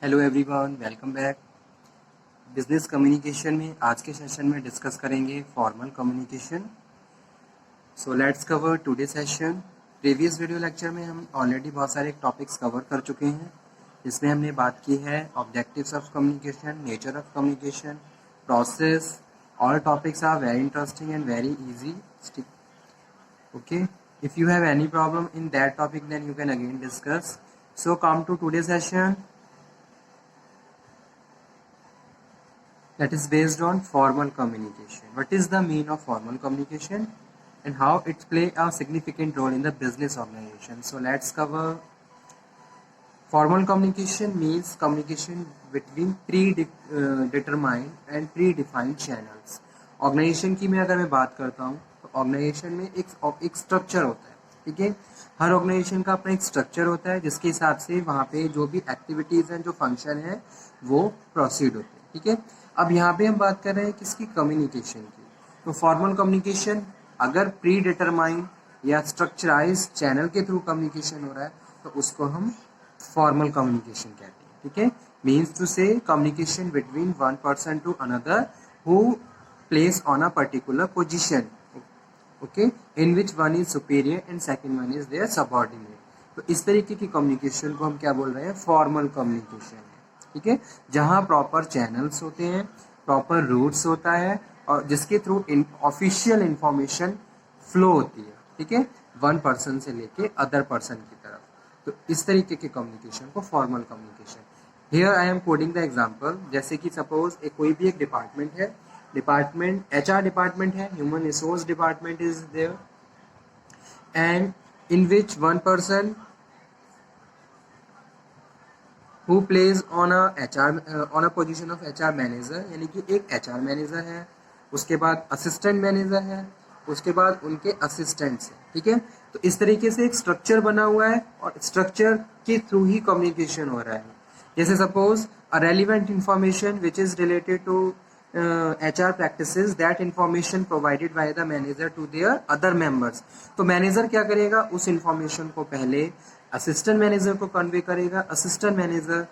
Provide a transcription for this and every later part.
Hello everyone, welcome back. Business communication में आज के सेशन में डिस्कस करेंगे formal communication. So let's cover today session. Previous video lecture में हम ऑलरेडी बहुत सारे टॉपिक्स कवर कर चुके हैं। इसमें हमने बात की है objectives of communication, nature of communication, process. All topics are very interesting and very easy. Okay, if you have any problem in that topic then you can again discuss. So come to today's session, that is based on formal communication. What is the meaning of formal communication and how it play a significant role in the business organization? So let's cover. Formal communication means communication between predetermined and predefined channels. Organization की मैं बात करता हूँ तो organisation में एक structure होता है, ठीक है। हर ऑर्गेनाइजेशन का अपना एक स्ट्रक्चर होता है जिसके हिसाब से वहाँ पे जो भी एक्टिविटीज़ हैं, जो फंक्शन है, वो प्रोसीड होते हैं, ठीक है। अब यहाँ पे हम बात कर रहे हैं किसकी, कम्युनिकेशन की। तो फॉर्मल कम्युनिकेशन अगर प्री डिटरमाइंड या स्ट्रक्चराइज चैनल के थ्रू कम्युनिकेशन हो रहा है तो उसको हम फॉर्मल कम्युनिकेशन कहते हैं, ठीक है। Means to say communication between one person to another who place on a particular position, okay, in which one is superior and second one is their subordinate. तो इस तरीके की कम्युनिकेशन को हम क्या बोल रहे हैं, फॉर्मल कम्युनिकेशन है, ठीक है। जहाँ प्रॉपर चैनल्स होते हैं, प्रॉपर रूट्स होता है और जिसके थ्रू ऑफिशियल इंफॉर्मेशन फ्लो होती है, ठीक है, वन पर्सन से लेके अदर पर्सन की तरफ। तो इस तरीके के कम्युनिकेशन को formal communication. Here I am coding the example. जैसे कि सपोज कोई भी एक डिपार्टमेंट है, डिपार्टमेंट एचआर डिपार्टमेंट है, human resource department is there, and in which one person who plays on a HR on a position of HR manager, यानी कि एक HR मैनेजर है, उसके बाद असिस्टेंट मैनेजर है, उसके बाद उनके असिस्टेंट्स हैं, ठीक है। तो इस तरीके से एक स्ट्रक्चर बना हुआ है और स्ट्रक्चर के थ्रू ही कम्युनिकेशन हो रहा है। जैसे suppose a relevant information which is related to HR practices, that information provided by the manager to their other members. तो मैनेजर क्या करेगा, उस इंफॉर्मेशन को पहले असिस्टेंट मैनेजर को कन्वे करेगा, असिस्टेंट मैनेजर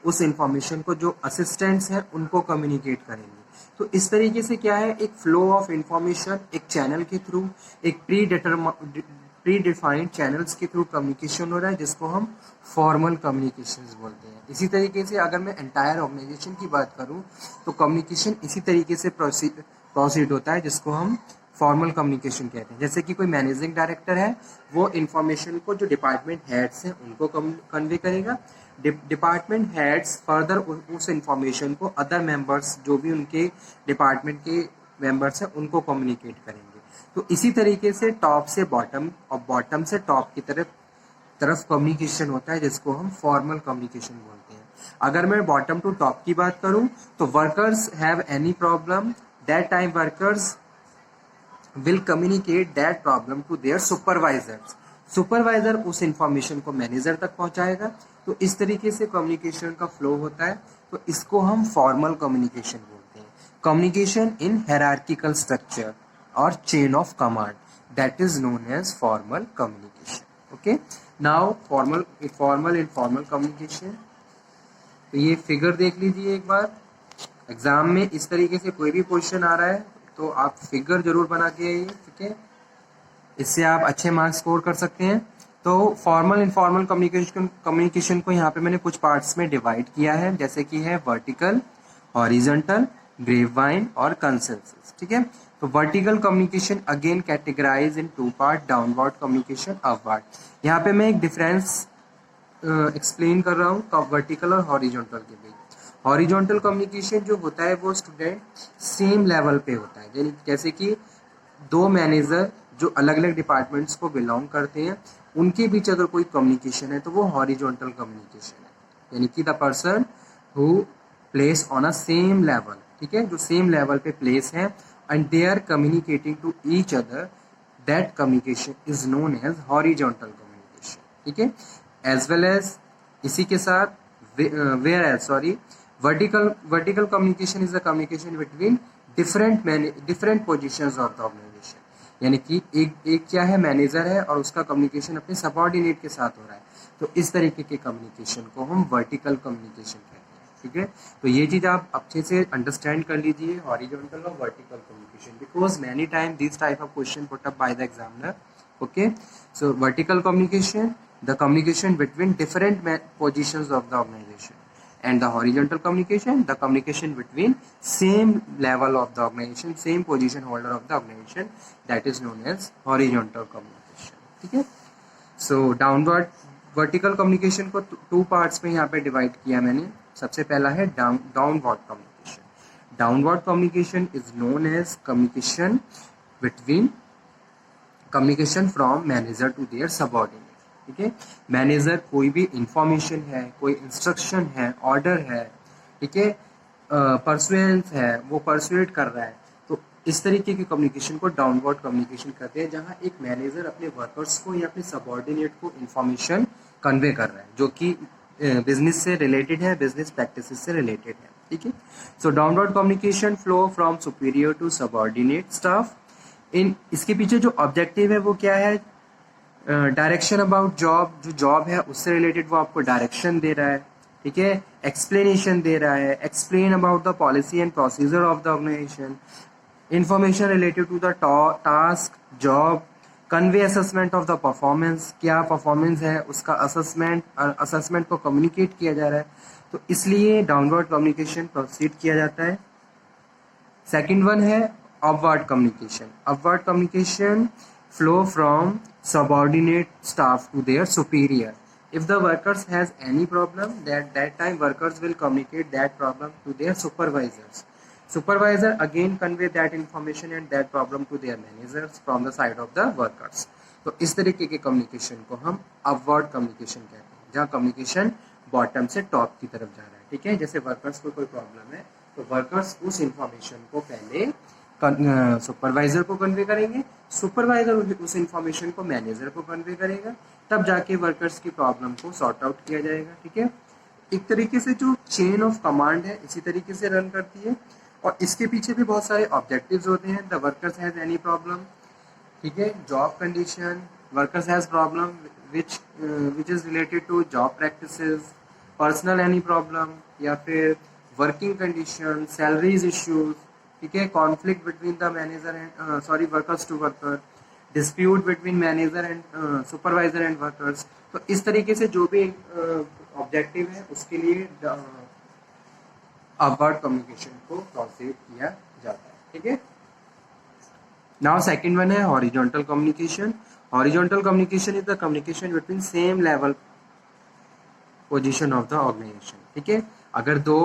उस इंफॉर्मेशन को जो असिस्टेंट्स हैं उनको कम्युनिकेट करेंगे। तो इस तरीके से क्या है, एक फ्लो ऑफ इंफॉर्मेशन एक चैनल के थ्रू, एक प्री डिफाइंड चैनल्स के थ्रू कम्युनिकेशन हो रहा है, जिसको हम फॉर्मल कम्युनिकेशंस बोलते हैं। इसी तरीके से अगर मैं एंटायर ऑर्गेनाइजेशन की बात करूं तो कम्युनिकेशन इसी तरीके से प्रोसीड होता है, जिसको हम फॉर्मल कम्युनिकेशन कहते हैं। जैसे कि कोई मैनेजिंग डायरेक्टर है, वो इन्फॉर्मेशन को जो डिपार्टमेंट हेड्स हैं उनको कन्वे करेगा, डिपार्टमेंट हेड्स फर्दर उस इंफॉर्मेशन को अदर मेंबर्स, जो भी उनके डिपार्टमेंट के मेंबर्स हैं, उनको कम्युनिकेट करेंगे। तो इसी तरीके से टॉप से बॉटम और बॉटम से टॉप की तरफ कम्युनिकेशन होता है, जिसको हम फॉर्मल कम्युनिकेशन बोलते हैं। अगर मैं बॉटम टू टॉप की बात करूं तो workers have any problem, that time workers will communicate that problem to their supervisors. Supervisor उस इंफॉर्मेशन को मैनेजर तक पहुंचाएगा। तो इस तरीके से कम्युनिकेशन का फ्लो होता है, तो इसको हम फॉर्मल कम्युनिकेशन बोलते हैं। कम्युनिकेशन इन हायरार्किकल स्ट्रक्चर और chain of command, that is known as formal communication. Okay, now formal informal communication. तो ये फिगर देख लीजिए एक बार, एग्जाम में इस तरीके से कोई भी क्वेश्चन आ रहा है तो आप फिगर जरूर बना के आइए, ठीक है, इससे आप अच्छे मार्क्स स्कोर कर सकते हैं। तो फॉर्मल इनफॉर्मल कम्युनिकेशन को यहाँ पे मैंने कुछ पार्ट्स में डिवाइड किया है, जैसे कि है वर्टिकल, हॉरिजॉन्टल, ग्रेपवाइन और कंसेंसस, ठीक है। तो vertical communication again categorize in two part, downward communication, upward. यहाँ पे मैं एक डिफरेंस एक्सप्लेन कर रहा हूँ वर्टिकल और हॉरिजॉन्टल के बीच। हॉरिजॉन्टल कम्युनिकेशन जो होता है वो स्टूडेंट सेम लेवल पे होता है, जैसे कि दो मैनेजर जो अलग अलग डिपार्टमेंट्स को बिलोंग करते हैं, उनके बीच अगर कोई कम्युनिकेशन है तो वो हॉरिजॉन्टल कम्युनिकेशन है, यानी कि the person who place on a same level, ठीक है, जो सेम लेवल पे प्लेस है and they are communicating to each other, that communication is known as horizontal communication, ठीक है। एज वेल एज इसी के साथ vertical communication is the communication between different positions of the organization, यानी कि एक क्या है, मैनेजर है और उसका कम्युनिकेशन अपने सबऑर्डिनेट के साथ हो रहा है। तो इस तरीके के कम्युनिकेशन को हम वर्टिकल कम्युनिकेशन कहते हैं। ठीक है, तो ये चीज़ आप अच्छे से अंडरस्टैंड कर लीजिए, हॉरिजॉन्टल और vertical communication, because many time this type of question put up by the examiner. Okay, so vertical communication, the communication between different positions of the organization, and the horizontal communication, the communication between same level of the organization, same position holder of the organization, that is known as horizontal communication. ठीक है, so downward vertical communication को two parts में यहाँ पे divide किया मैंने. सबसे पहला है downward communication. Downward communication is known as communication from manager to their subordinate. ठीक है, मैनेजर कोई भी इंफॉर्मेशन है, कोई इंस्ट्रक्शन है, ऑर्डर है, ठीक है, परसुएंस है, वो परसुएट कर रहा है, तो इस तरीके की कम्युनिकेशन को डाउनवर्ड कम्युनिकेशन कहते हैं, जहां एक मैनेजर अपने वर्कर्स को या अपने सबऑर्डिनेट को इंफॉर्मेशन कन्वे कर रहा है जो कि बिजनेस से रिलेटेड है, बिजनेस प्रैक्टिसेस से रिलेटेड है. ठीक है, so downward communication flow from superior to subordinate staff. इसके पीछे जो ऑब्जेक्टिव है वो क्या है? डायरेक्शन अबाउट जॉब, जो जॉब है उससे रिलेटेड वो आपको डायरेक्शन दे रहा है. ठीक है, एक्सप्लेनेशन दे रहा है, explain about the policy and procedure of the organization, information related to the task, job, convey assessment of the performance, क्या परफॉर्मेंस है उसका असेसमेंट को कम्युनिकेट किया जा रहा है, तो इसलिए डाउनवर्ड कम्युनिकेशन प्रोसीड किया जाता है. सेकेंड वन है upward communication. Upward communication flow from subordinate staff to their superior. If the workers has any problem, that time workers will communicate that problem to their supervisors. Supervisor again convey that information and that problem to their managers from the side of the workers. तो इस तरीके के communication को हम upward communication कहते हैं, जहाँ communication bottom से टॉप की तरफ जा रहा है. ठीक है, जैसे वर्कर्स को कोई प्रॉब्लम है तो वर्कर्स उस इंफॉर्मेशन को पहले सुपरवाइजर को कन्वे करेंगे, सुपरवाइजर उस इंफॉर्मेशन को मैनेजर को कन्वे करेगा, तब जाके वर्कर्स की प्रॉब्लम को सॉर्ट आउट किया जाएगा. ठीक है, एक तरीके से जो चेन ऑफ कमांड है इसी तरीके से रन करती है, और इसके पीछे भी बहुत सारे ऑब्जेक्टिव्स होते हैं. The workers has any problem, ठीक है, job condition, workers has problem which is related to job practices, personal any problem, या फिर वर्किंग कंडीशन, सैलरीज इश्यूज. ठीक है, conflict between the manager and workers to worker, dispute between manager and supervisor and workers. तो इस तरीके से जो भी ऑब्जेक्टिव है उसके लिए अपवर्ड कम्युनिकेशन को प्रोसीड किया जाता है. ठीक है, नाउ सेकंड वन है horizontal communication. Horizontal communication is the communication between same level position of the organization. ठीक है, अगर दो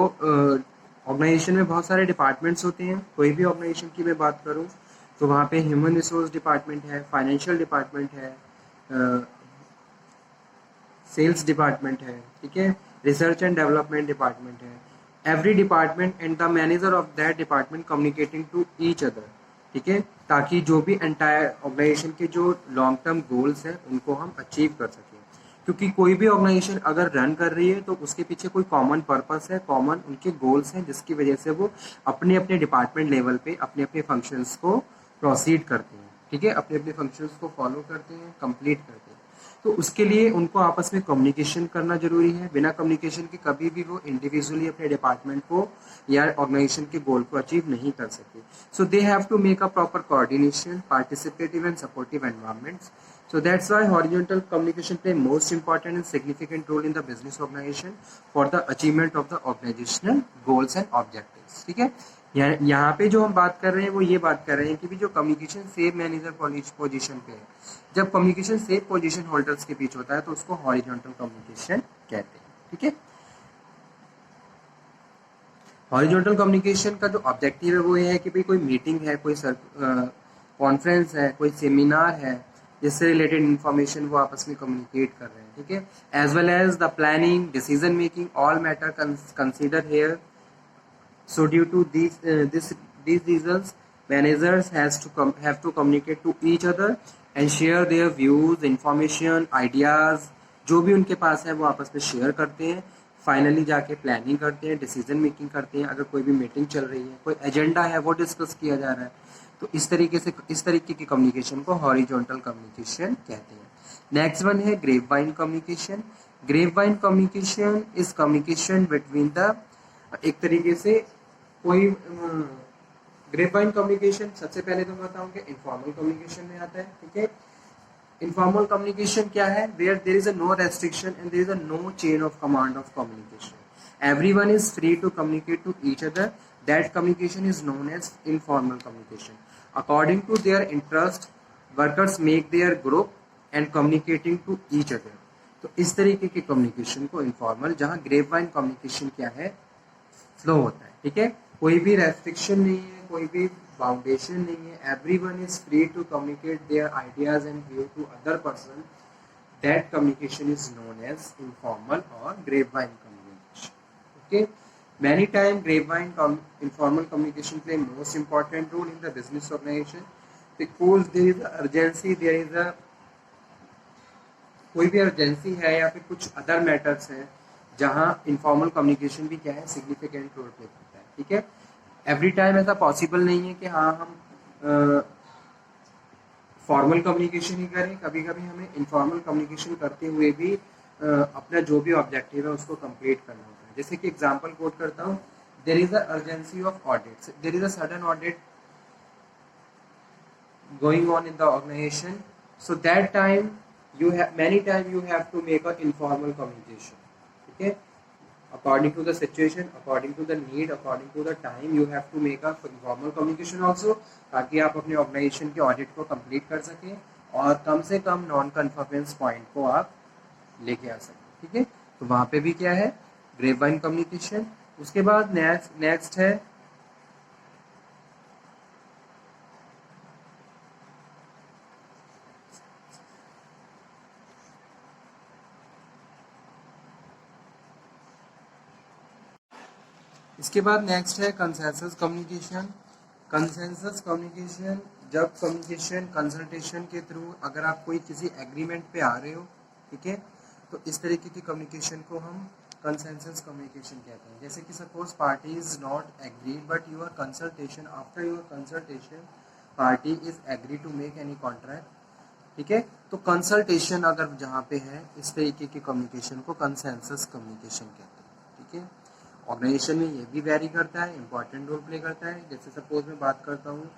ऑर्गेनाइजेशन में बहुत सारे डिपार्टमेंट्स होते हैं, कोई भी ऑर्गेनाइजेशन की मैं बात करूं तो वहाँ पे ह्यूमन रिसोर्स डिपार्टमेंट है, फाइनेंशियल डिपार्टमेंट है, सेल्स डिपार्टमेंट है, ठीक है, रिसर्च एंड डेवलपमेंट डिपार्टमेंट है. Every department and the manager of that department communicating to each other. ठीक है, ताकि जो भी एंटायर ऑर्गेनाइजेशन के जो लॉन्ग टर्म गोल्स हैं उनको हम अचीव कर सकें, क्योंकि कोई भी ऑर्गेनाइजेशन अगर रन कर रही है तो उसके पीछे कोई कॉमन पर्पस है, कॉमन उनके गोल्स हैं, जिसकी वजह से वो अपने अपने डिपार्टमेंट लेवल पे अपने अपने फंक्शंस को प्रोसीड करते हैं. ठीक है, अपने अपने फंक्शंस को फॉलो करते हैं, कंप्लीट करते हैं. तो उसके लिए उनको आपस में कम्युनिकेशन करना जरूरी है. बिना कम्युनिकेशन के कभी भी वो इंडिविजुअली अपने डिपार्टमेंट को या ऑर्गेनाइजेशन के गोल को अचीव नहीं कर सकते. So they have to make a proper coordination, participative and supportive environments. So that's why horizontal communication play most important and significant role in the business organization for the achievement of the organizational goals and objectives. ठीक है, यहाँ पे जो हम बात कर रहे हैं वो ये बात कर रहे हैं कि भी जो कम्युनिकेशन सेम मैनेजर पोजीशन पे है, जब कम्युनिकेशन सेम पोजीशन होल्डर्स के बीच होता है तो उसको हॉरिजॉन्टल कम्युनिकेशन कहते हैं. ठीक है, हॉरिजॉन्टल कम्युनिकेशन का जो ऑब्जेक्टिव है वो ये है कि भाई कोई मीटिंग है, कोई कॉन्फ्रेंस है, कोई सेमिनार है, जिससे रिलेटेड इंफॉर्मेशन वो आपस में कम्युनिकेट कर रहे हैं. ठीक है, as well as the planning, decision making, all matter consider here. So due to these reasons, managers have to communicate to each other and share their views, information, ideas. जो भी उनके पास है वो आपस में शेयर करते हैं, फाइनली जाके प्लानिंग करते हैं, डिसीजन मेकिंग करते हैं. अगर कोई भी मीटिंग चल रही है, कोई एजेंडा है वो डिस्कस किया जा रहा है, तो इस तरीके की कम्युनिकेशन को हॉरिजॉन्टल कम्युनिकेशन कहते हैं. नेक्स्ट वन है grapevine communication. Grapevine communication is communication between the एक तरीके से कोई ग्रेपवाइन कम्युनिकेशन सबसे पहले तो बताऊं कि इनफॉर्मल कम्युनिकेशन में आता है, ठीक है। इनफॉर्मल कम्युनिकेशन क्या है? Where there is a no restriction and there is a no chain of command of communication, everyone is free to communicate to each other, that communication is known as informal communication. According to their interest workers make their group and communicating to each other. तो इस तरीके के communication को informal, जहां grapevine communication क्या है? Flow होता है, ठीक है। कोई भी रेस्ट्रिक्शन नहीं है, कोई भी बाउंडेशन नहीं है, everyone is free to communicate their ideas and view to other person, that communication is known as informal और grapevine communication. Okay, many time grapevine informal communication play most important role in the business organization because there is a urgency, there is a कोई भी urgency है या फिर कुछ other matters हैं जहां informal communication भी क्या है? सिग्निफिकेंट रोल प्ले करता है, ठीक है। एवरी टाइम ऐसा पॉसिबल नहीं है कि हाँ हम फॉर्मल कम्युनिकेशन ही करें, कभी कभी हमें इनफॉर्मल कम्युनिकेशन करते हुए भी अपना जो भी ऑब्जेक्टिव है उसको कंप्लीट करना होता है। जैसे कि एग्जांपल कोट करता हूँ, there is a urgency of audit, there is a sudden audit going on in the organization, so that time you have many time you have to make a informal communication, okay, according to the situation, according to the need, according to the time you have to make a informal communication also, ताकि आप अपने organisation के audit को complete कर सकें और कम से कम non conformance point को आप लेके आ सकें, ठीक है। तो वहाँ पे भी क्या है? Grapevine communication. उसके बाद नेक्स्ट है इसके बाद नेक्स्ट है कंसेंसस कम्युनिकेशन। कंसेंसस कम्युनिकेशन, जब कम्युनिकेशन कंसल्टेशन के थ्रू अगर आप कोई किसी एग्रीमेंट पे आ रहे हो, ठीक है, तो इस तरीके की कम्युनिकेशन को हम कंसेंसस कम्युनिकेशन कहते हैं। जैसे कि suppose party is not agreed but your consultation, after your consultation party is agree to make any contract, ठीक है। तो कंसल्टेशन अगर जहाँ पे है, इस तरीके की कम्युनिकेशन को कंसेंसस कम्युनिकेशन कहते हैं, ठीक है। ऑर्गेनाइजेशन में ये भी वेरी करता है, इंपॉर्टेंट रोल प्ले करता है। जैसे सपोज मैं बात करता हूँ,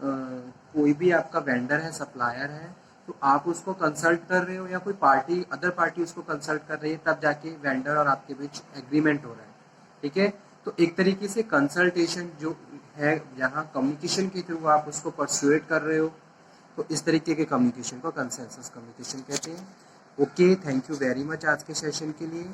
कोई भी आपका वेंडर है, सप्लायर है, तो आप उसको कंसल्ट कर रहे हो या कोई पार्टी, अदर पार्टी उसको कंसल्ट कर रही है, तब जाके वेंडर और आपके बीच एग्रीमेंट हो रहा है, ठीक है। तो एक तरीके से कंसल्टेशन जो है, यहाँ कम्युनिकेशन के थ्रू आप उसको परसुएट कर रहे हो, तो इस तरीके के कम्युनिकेशन को कंसेंसस कम्युनिकेशन कहते हैं। Okay, thank you very much आज के सेशन के लिए।